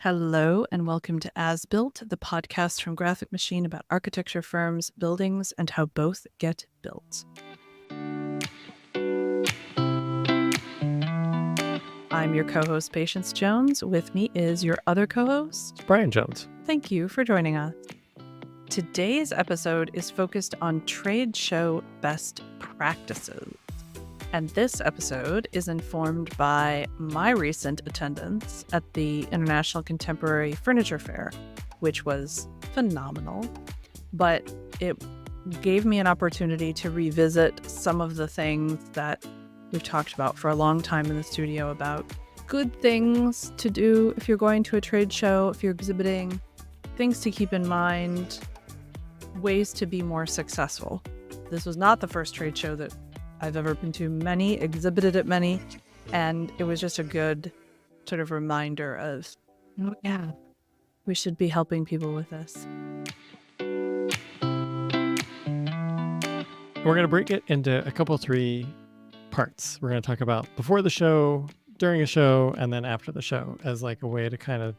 Hello and welcome to As Built, the podcast from Graphic Machine about architecture firms, buildings, and how both get built. I'm your co-host, Patience Jones. With me is your other co-host, Brian Jones. Thank you for joining us. Today's episode is focused on trade show best practices. And this episode is informed by my recent attendance at the International Contemporary Furniture Fair, which was phenomenal. But it gave me an opportunity to revisit some of the things that we've talked about for a long time in the studio about good things to do if you're going to a trade show, if you're exhibiting, things to keep in mind, ways to be more successful. This was not the first trade show that I've ever been to, many, exhibited at many, and it was just a good sort of reminder of, oh yeah, we should be helping people with this. We're going to break it into a couple, three parts. We're going to talk about before the show, during a show, and then after the show as like a way to kind of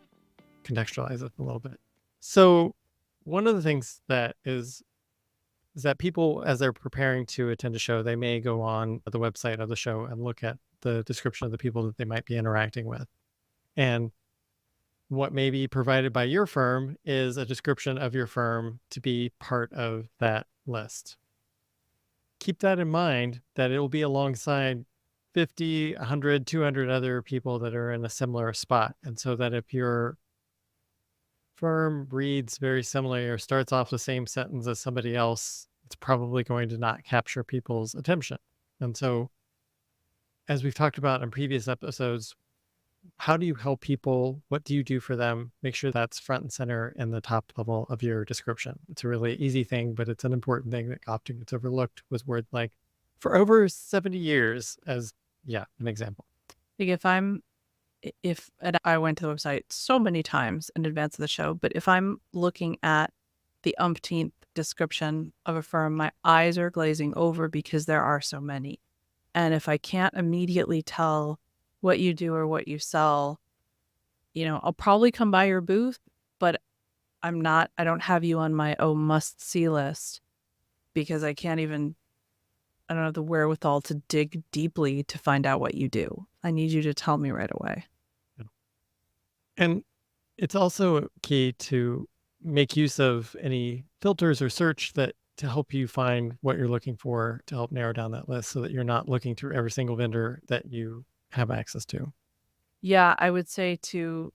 contextualize it a little bit. So one of the things that is that people, as they're preparing to attend a show, they may go on the website of the show and look at the description of the people that they might be interacting with. And what may be provided by your firm is a description of your firm to be part of that list. Keep that in mind, that it will be alongside 50, 100, 200 other people that are in a similar spot. And so that if your firm reads very similarly or starts off the same sentence as somebody else, it's probably going to not capture people's attention. And so, as we've talked about in previous episodes, how do you help people? What do you do for them? Make sure that's front and center in the top level of your description. It's a really easy thing, but it's an important thing that often gets overlooked with words like for over 70 years as, an example. Like and I went to the website so many times in advance of the show, but if I'm looking at the umpteenth description of a firm, my eyes are glazing over because there are so many. And if I can't immediately tell what you do or what you sell, I'll probably come by your booth, but I don't have you on my must see list because I don't have the wherewithal to dig deeply to find out what you do. I need you to tell me right away. And it's also key to make use of any filters or search that to help you find what you're looking for to help narrow down that list so that you're not looking through every single vendor that you have access to. Yeah, I would say to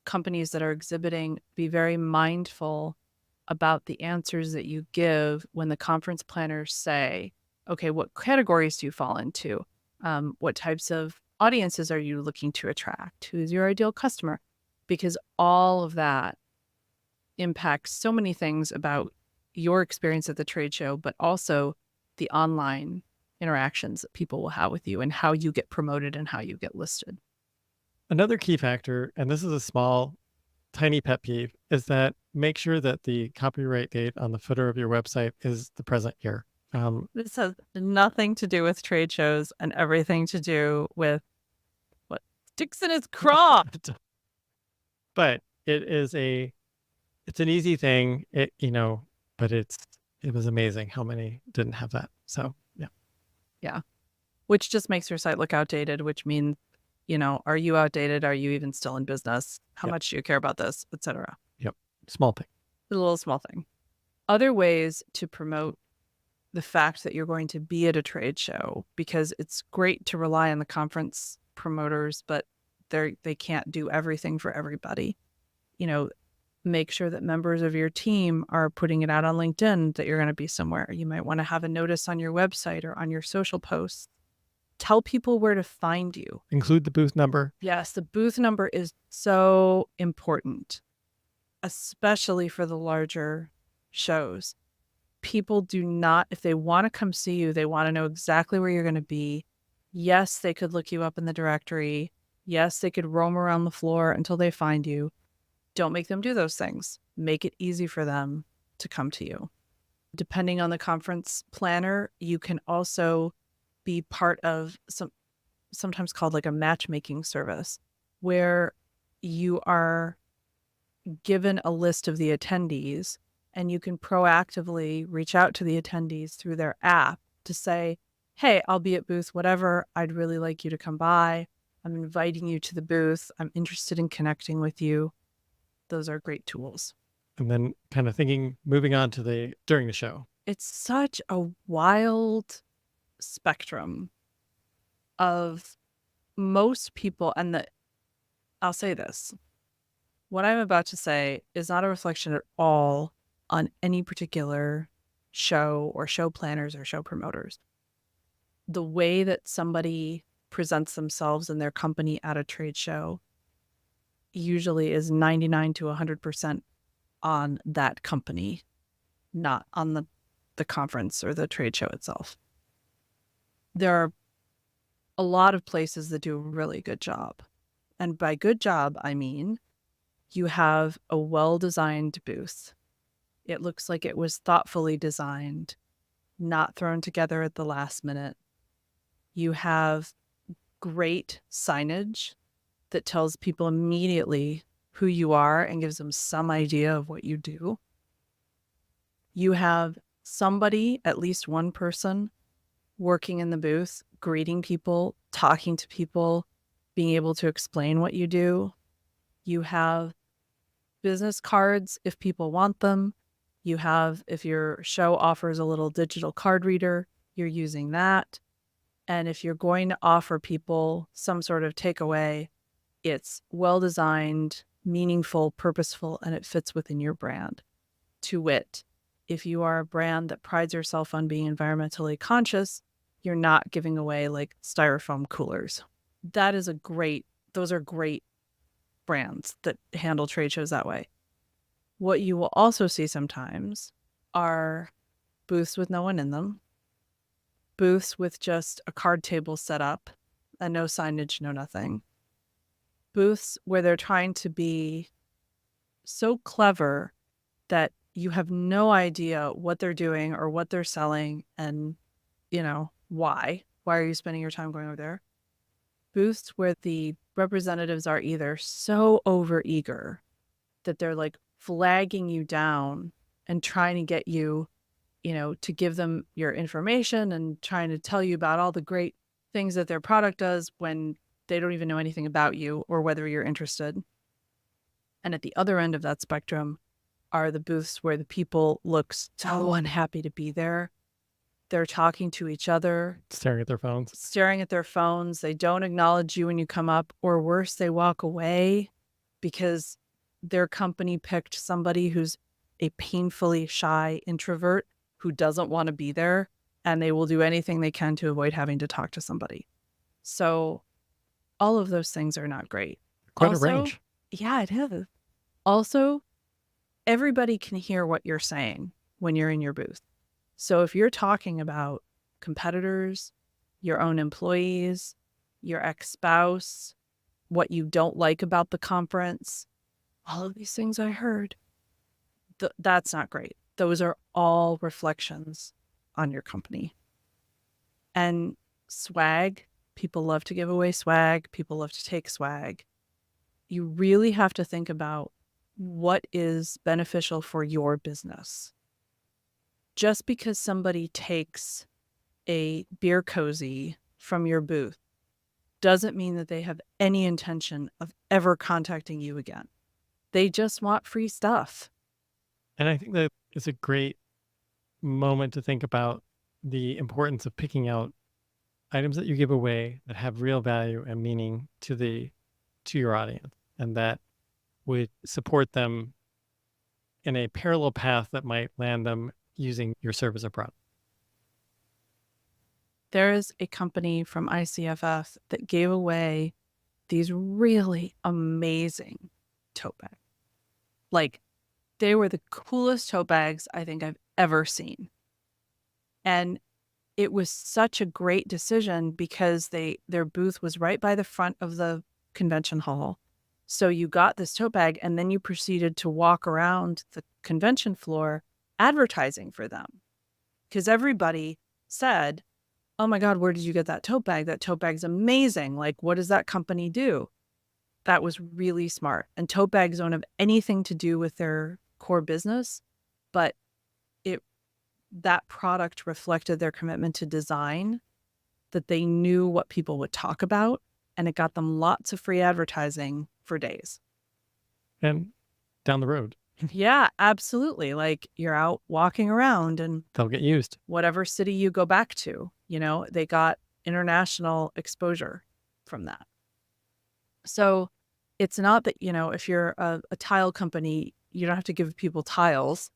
companies that are exhibiting, be very mindful about the answers that you give when the conference planners say, okay, what categories do you fall into? What types of audiences are you looking to attract? Who's your ideal customer? Because all of that impacts so many things about your experience at the trade show, but also the online interactions that people will have with you and how you get promoted and how you get listed. Another key factor, and this is a small, tiny pet peeve, is that make sure that the copyright date on the footer of your website is the present year. This has nothing to do with trade shows and everything to do with what sticks in his craw. But it's an easy thing, but it was amazing how many didn't have that. So, yeah. Yeah. Which just makes your site look outdated, which means, are you outdated? Are you even still in business? How much do you care about this, et cetera? Yep. Small thing. A little small thing. Other ways to promote the fact that you're going to be at a trade show, because it's great to rely on the conference promoters, but they can't do everything for everybody. Make sure that members of your team are putting it out on LinkedIn that you're going to be somewhere. You might want to have a notice on your website or on your social posts. Tell people where to find you. Include the booth number. Yes, the booth number is so important, especially for the larger shows. People do not, if they want to come see you, they want to know exactly where you're going to be. Yes, they could look you up in the directory. Yes, they could roam around the floor until they find you. Don't make them do those things. Make it easy for them to come to you. Depending on the conference planner, you can also be part of sometimes called like a matchmaking service, where you are given a list of the attendees, and you can proactively reach out to the attendees through their app to say, hey, I'll be at booth whatever. I'd really like you to come by. I'm inviting you to the booth. I'm interested in connecting with you. Those are great tools. And then kind of thinking, moving on to during the show. It's such a wild spectrum of most people. And I'll say this. What I'm about to say is not a reflection at all on any particular show or show planners or show promoters. The way that somebody presents themselves and their company at a trade show usually is 99 to 100% on that company, not on the conference or the trade show itself. There are a lot of places that do a really good job. And by good job, I mean you have a well-designed booth. It looks like it was thoughtfully designed, not thrown together at the last minute. You have great signage that tells people immediately who you are and gives them some idea of what you do. You have somebody, at least one person, working in the booth, greeting people, talking to people, being able to explain what you do. You have business cards if people want them. You have, if your show offers a little digital card reader, you're using that. And if you're going to offer people some sort of takeaway, it's well-designed, meaningful, purposeful, and it fits within your brand. To wit, if you are a brand that prides yourself on being environmentally conscious, you're not giving away like styrofoam coolers. Those are great brands that handle trade shows that way. What you will also see sometimes are booths with no one in them, booths with just a card table set up and no signage, no nothing. Booths where they're trying to be so clever that you have no idea what they're doing or what they're selling and, why. Why are you spending your time going over there? Booths where the representatives are either so overeager that they're like flagging you down and trying to get you, to give them your information and trying to tell you about all the great things that their product does when they don't even know anything about you or whether you're interested. And at the other end of that spectrum are the booths where the people look so unhappy to be there. They're talking to each other, Staring at their phones. They don't acknowledge you when you come up, or worse, they walk away because their company picked somebody who's a painfully shy introvert who doesn't want to be there, and they will do anything they can to avoid having to talk to somebody. So all of those things are not great. Quite a range. Yeah, it is. Also, everybody can hear what you're saying when you're in your booth. So if you're talking about competitors, your own employees, your ex-spouse, what you don't like about the conference, all of these things I heard, that's not great. Those are all reflections on your company. And swag, people love to give away swag. People love to take swag. You really have to think about what is beneficial for your business. Just because somebody takes a beer cozy from your booth doesn't mean that they have any intention of ever contacting you again. They just want free stuff. And I think that it's a great moment to think about the importance of picking out items that you give away that have real value and meaning to your audience, and that would support them in a parallel path that might land them using your service or product. There is a company from ICFF that gave away these really amazing tote bags. Like, they were the coolest tote bags I think I've ever seen. And it was such a great decision because their booth was right by the front of the convention hall. So you got this tote bag and then you proceeded to walk around the convention floor advertising for them. Because everybody said, oh my God, where did you get that tote bag? That tote bag's amazing. Like, what does that company do? that was really smart. And tote bags don't have anything to do with their core business, but that product reflected their commitment to design, that they knew what people would talk about, and it got them lots of free advertising for days. And down the road, Yeah, absolutely. Like you're out walking around and they'll get used. whatever city you go back to, they got international exposure from that. So it's not that, if you're a tile company, you don't have to give people tiles.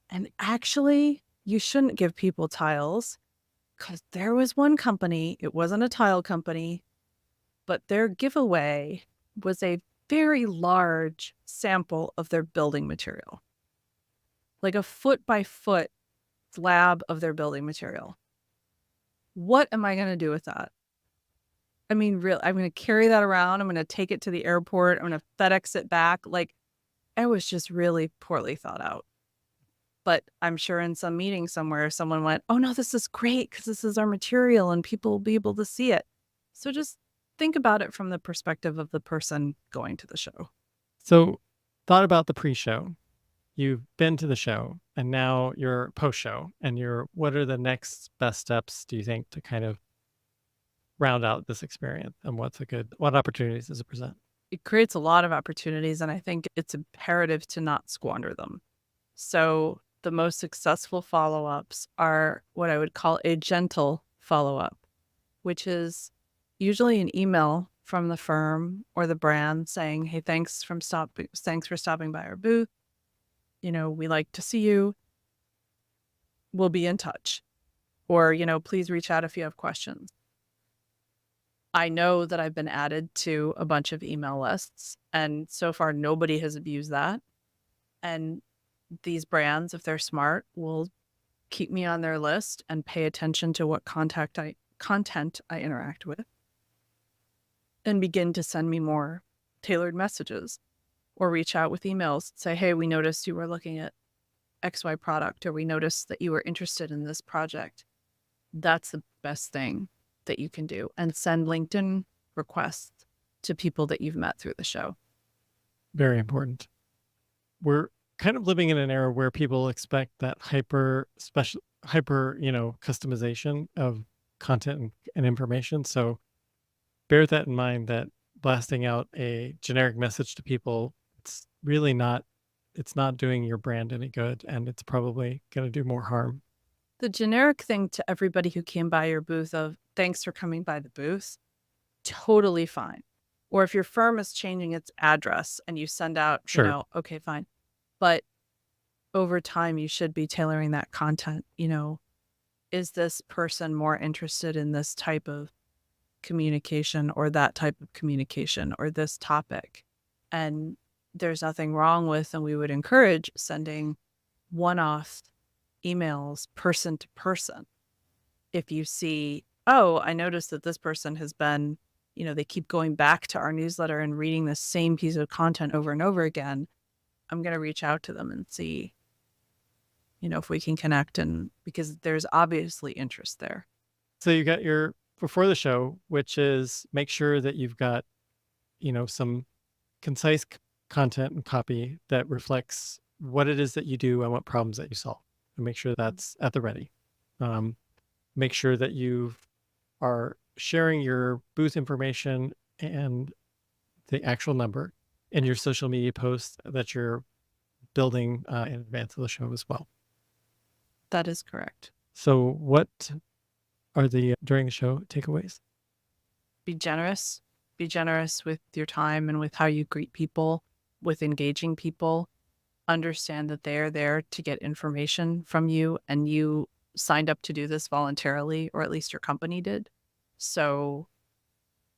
And actually, you shouldn't give people tiles, because there was one company, it wasn't a tile company, but their giveaway was a very large sample of their building material, like a foot by foot slab of their building material. What am I going to do with that? I mean, real, I'm going to carry that around. I'm going to take it to the airport. I'm going to FedEx it back. Like, it was just really poorly thought out. But I'm sure in some meeting somewhere, someone went, oh, no, this is great because this is our material and people will be able to see it. So just think about it from the perspective of the person going to the show. So, thought about the pre-show. You've been to the show, and now you're post-show, and what are the next best steps, do you think, to kind of round out this experience, and what opportunities does it present? It creates a lot of opportunities, and I think it's imperative to not squander them. So the most successful follow-ups are what I would call a gentle follow-up, which is usually an email from the firm or the brand saying, hey, thanks for stopping by our booth. We like to see you. We'll be in touch. Or, please reach out if you have questions. I know that I've been added to a bunch of email lists, and so far nobody has abused that. And these brands, if they're smart, will keep me on their list and pay attention to what content I interact with, and begin to send me more tailored messages or reach out with emails, say, hey, we noticed you were looking at XY product, or we noticed that you were interested in this project. That's the best thing that you can do, and send LinkedIn requests to people that you've met through the show. Very important. We're kind of living in an era where people expect that hyper customization of content and information. So bear that in mind, that blasting out a generic message to people, it's not doing your brand any good, and it's probably going to do more harm. The generic thing to everybody who came by your booth of thanks for coming by the booth, totally fine. Or if your firm is changing its address and you send out, Sure. okay, fine. But over time, you should be tailoring that content. Is this person more interested in this type of communication or that type of communication or this topic? And there's nothing wrong with, and we would encourage sending one-off emails person to person. If you see, oh, I noticed that this person has been, they keep going back to our newsletter and reading the same piece of content over and over again, I'm going to reach out to them and see, if we can connect, and because there's obviously interest there. So you got your before the show, which is make sure that you've got, some concise content and copy that reflects what it is that you do and what problems that you solve, and make sure that's at the ready. Make sure that you are sharing your booth information and the actual number in your social media posts that you're building in advance of the show as well. That is correct. So what are the during the show takeaways? Be generous. Be generous with your time and with how you greet people, with engaging people. Understand that they're there to get information from you, and you signed up to do this voluntarily, or at least your company did. So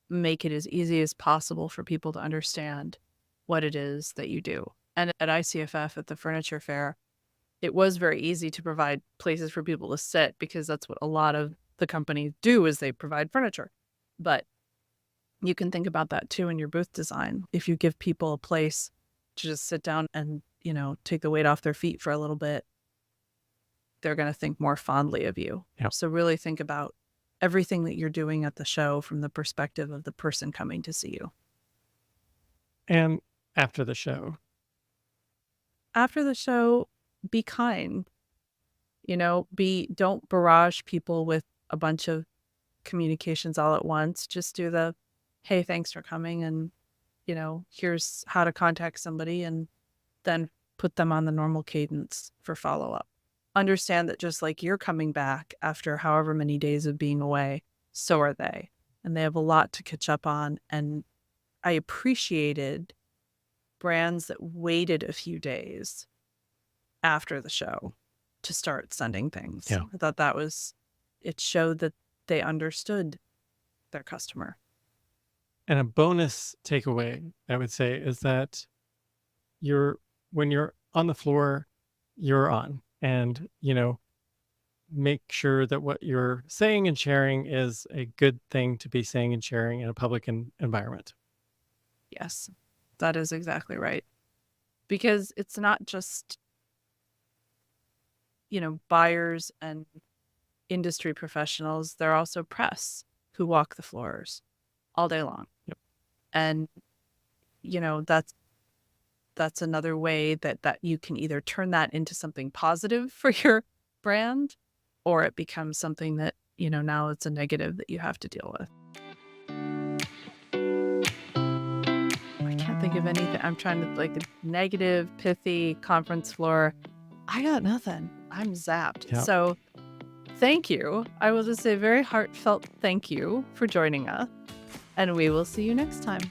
make it as easy as possible for people to understand what it is that you do. And at ICFF, at the furniture fair, it was very easy to provide places for people to sit, because that's what a lot of the companies do, is they provide furniture. But you can think about that too in your booth design. If you give people a place to just sit down and, take the weight off their feet for a little bit, they're going to think more fondly of you. Yeah. So really think about everything that you're doing at the show from the perspective of the person coming to see you. And after the show. After the show, be kind. Don't barrage people with a bunch of communications all at once. Just do the, hey, thanks for coming, and here's how to contact somebody, and then put them on the normal cadence for follow-up. Understand that just like you're coming back after however many days of being away, so are they. And they have a lot to catch up on. And I appreciated brands that waited a few days after the show to start sending things. Yeah. I thought it showed that they understood their customer. And a bonus takeaway, I would say, is that when you're on the floor, you're on. And, make sure that what you're saying and sharing is a good thing to be saying and sharing in a public environment. Yes, that is exactly right. Because it's not just, buyers and industry professionals. They're also press who walk the floors all day long. Yep. And, that's another way that you can either turn that into something positive for your brand, or it becomes something that, now it's a negative that you have to deal with. I can't think of anything. I'm trying to a negative, pithy conference floor. I got nothing. I'm zapped. Yep. So thank you. I will just say a very heartfelt thank you for joining us, and we will see you next time.